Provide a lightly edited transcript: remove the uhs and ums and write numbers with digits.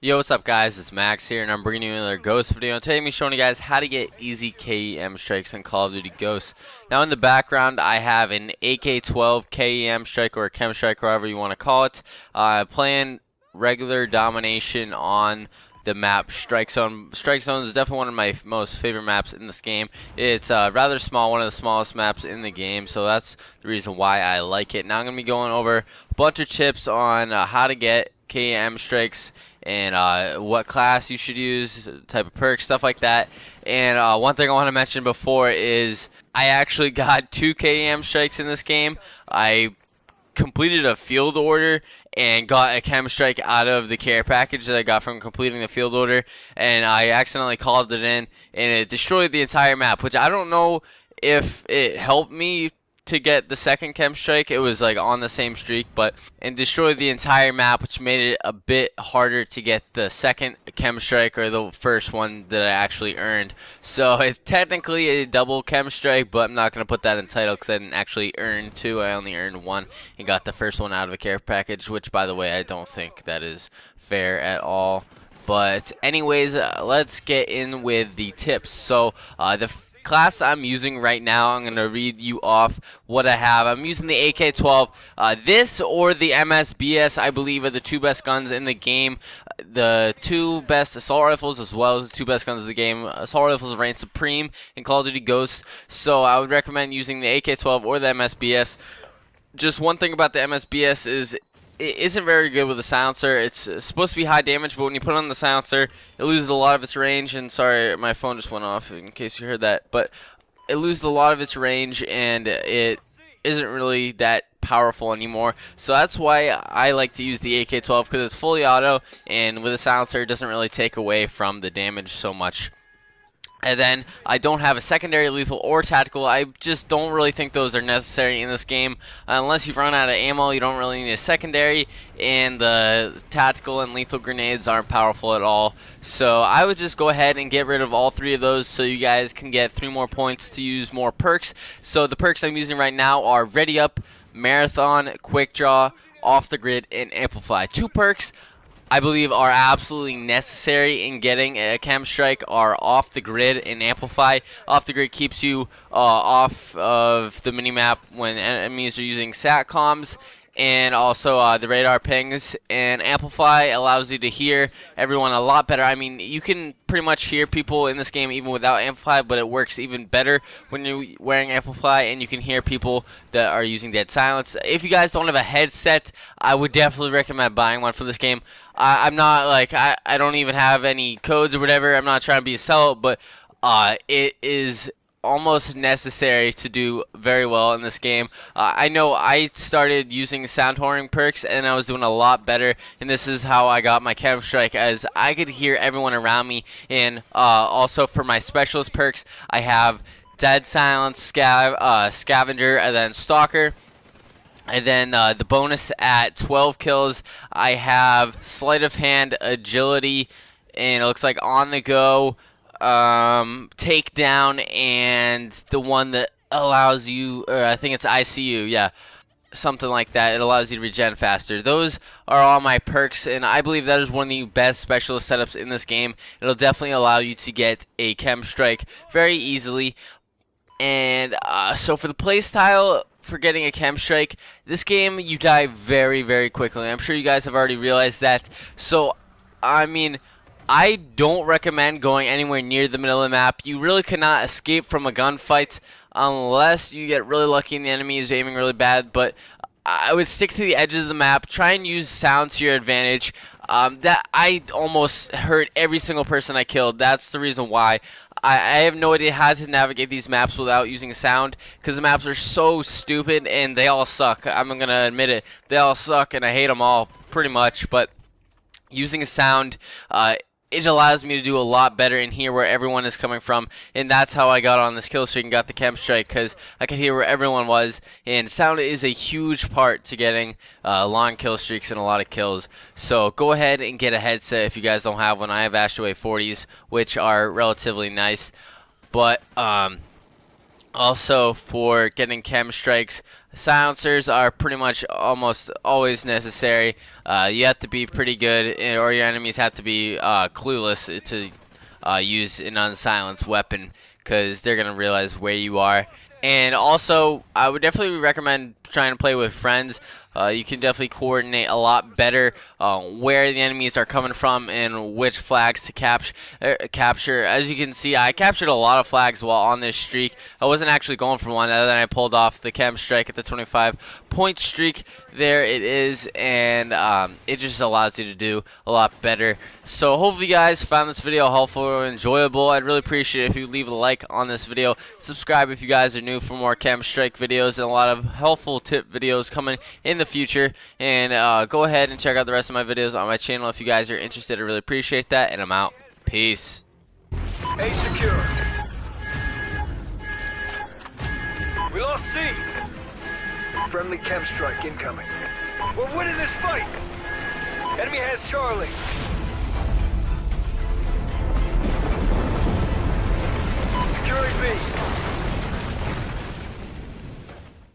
Yo, what's up guys, it's Max here and I'm bringing you another Ghost video. And today I'm showing you guys how to get easy KEM strikes in Call of Duty Ghosts. Now in the background I have an AK-12 KEM strike or a KEM strike, however you want to call it. Playing regular domination on the map Strike Zone. Strike Zone is definitely one of my most favorite maps in this game. It's rather small, one of the smallest maps in the game, so that's the reason why I like it. Now I'm going to be going over a bunch of tips on how to get KEM strikes and what class you should use, type of perks, stuff like that. And one thing I want to mention before is I actually got 2 KEM strikes in this game. I completed a field order and got a KEM strike out of the care package that I got from completing the field order, and I accidentally called it in and it destroyed the entire map, which I don't know if it helped me to get the second KEM strike. It was like on the same streak, but and destroyed the entire map, which made it a bit harder to get the second KEM strike or the first one that I actually earned. So it's technically a double KEM strike, but I'm not going to put that in title because I didn't actually earn 2. I only earned 1 and got the first one out of a care package, which by the way I don't think that is fair at all. But anyways, let's get in with the tips. So the class I'm using right now, I'm going to read you off what I have. I'm using the AK-12. This or the MSBS, I believe, are the 2 best guns in the game. The 2 best assault rifles as well as the 2 best guns of the game. Assault rifles reign supreme in Call of Duty Ghosts, so I would recommend using the AK-12 or the MSBS. Just one thing about the MSBS is it isn't very good with the silencer. It's supposed to be high damage, but when you put on the silencer, it loses a lot of its range. And sorry, my phone just went off in case you heard that. But it loses a lot of its range, and it isn't really that powerful anymore. So that's why I like to use the AK-12, because it's fully auto, and with a silencer, it doesn't really take away from the damage so much. And then I don't have a secondary lethal or tactical. I just don't really think those are necessary in this game. Unless you've run out of ammo, you don't really need a secondary, and the tactical and lethal grenades aren't powerful at all. So I would just go ahead and get rid of all 3 of those so you guys can get 3 more points to use more perks. So the perks I'm using right now are Ready Up, Marathon, Quick Draw, Off the Grid, and Amplify. 2 perks I believe are absolutely necessary in getting a KEM strike are Off the Grid and Amplify. Off the Grid keeps you off of the minimap when enemies are using SATCOMs, and also the radar pings. And Amplify allows you to hear everyone a lot better. I mean, you can pretty much hear people in this game even without Amplify, but it works even better when you're wearing Amplify, and you can hear people that are using dead silence. If you guys don't have a headset, I would definitely recommend buying one for this game. I'm not like, I don't even have any codes or whatever. I'm not trying to be a sellout, but it is almost necessary to do very well in this game. I know I started using sound horning perks and I was doing a lot better, and this is how I got my KEM strike, as I could hear everyone around me. And also for my specialist perks, I have dead silence, scavenger, and then stalker. And then the bonus at 12 kills, I have sleight of hand, agility, and it looks like on the go, takedown, and the one that allows you, or I think it's ICU, yeah, something like that. It allows you to regen faster. Those are all my perks, and I believe that is one of the best specialist setups in this game. It'll definitely allow you to get a KEM strike very easily. And so for the playstyle for getting a KEM strike, this game you die very, very quickly. I'm sure you guys have already realized that. So, I mean, I don't recommend going anywhere near the middle of the map. You really cannot escape from a gunfight unless you get really lucky and the enemy is aiming really bad. But I would stick to the edges of the map. Try and use sound to your advantage. That I almost hurt every single person I killed. That's the reason why. I have no idea how to navigate these maps without using sound, because the maps are so stupid and they all suck. I'm going to admit it. They all suck and I hate them all pretty much. But using sound, it allows me to do a lot better and hear where everyone is coming from, and that's how I got on this kill streak and got the KEM strike, because I could hear where everyone was. And sound is a huge part to getting long kill streaks and a lot of kills. So go ahead and get a headset if you guys don't have one. I have Astraway 40s, which are relatively nice, but also for getting KEM strikes, Silencers are pretty much almost always necessary. You have to be pretty good, or your enemies have to be clueless to use an unsilenced weapon, because they're going to realize where you are. And also, I would definitely recommend trying to play with friends. You can definitely coordinate a lot better where the enemies are coming from and which flags to capture. As you can see, I captured a lot of flags while on this streak. I wasn't actually going for one, other than I pulled off the KEM strike at the 25-point streak. There it is, and it just allows you to do a lot better. So hopefully you guys found this video helpful or enjoyable. I'd really appreciate it if you leave a like on this video. Subscribe if you guys are new for more KEM strike videos and a lot of helpful tip videos coming in the future. And go ahead and check out the rest of my videos on my channel if you guys are interested. I really appreciate that, and I'm out. Peace. A secure. We lost C. Friendly KEM strike incoming. We're winning this fight. Enemy has Charlie.